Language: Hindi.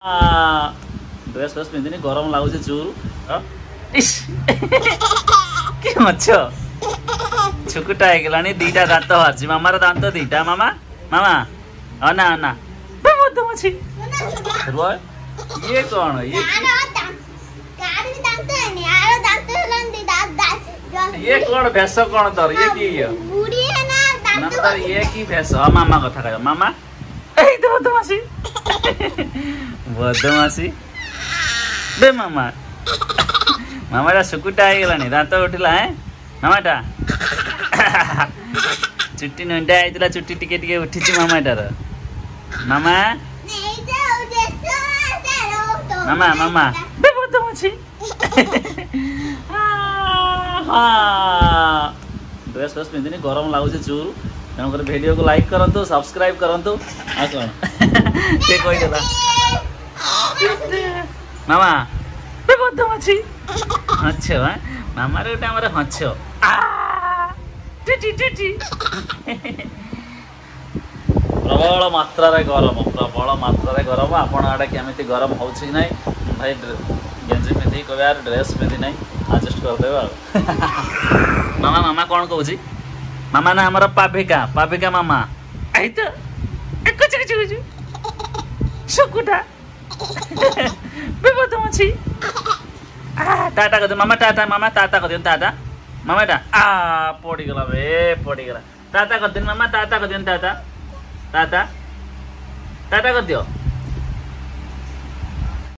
ड्रेस फ्रेस पिंधिनी गरम लगुच चूर मछ छुकुटा होगा दीटा दात बाहर मामार दात दीटा मामा मामा अना अना मधुमछी ये कौन ये कौन भेष कौन तोर ये की ये की भेष मामा कथा कह मामा बदमाशी बदमाशी बे मामा मामाटा सुकुटा होगा दात उठला है मामाटा चुट्टी नंटा होता चुट्टी टिके टिके उठी मामाटार मामा मामा मामा बे बदमाशी ड्रेस फ्रेस पिंधिनी गरम लगुच चूर तेणुक वीडियो को लाइक करंतु सब्सक्राइब करंतु आ कौन के कहीदेला मामा बे बदमाशी हछ मामा गोटे आम हछ प्रबल मात्रा गरम आपण आड़े केमी गरम हो भाई गेंजी पिंधि कह यार ड्रेस पिंधि ना आडजस्ट करदे मामा मामा कौन कौच मामा ना हमारा पाभिका पाभिका मामा आई तो सुकुटा बदमाशी टाटा कर मामा टाटा कर दियो टाटा मामा टा पड़गला रे पड़गला टाटा कर दिन मामा टाटा कर दियो टाटा टाटा टाटा कर दियो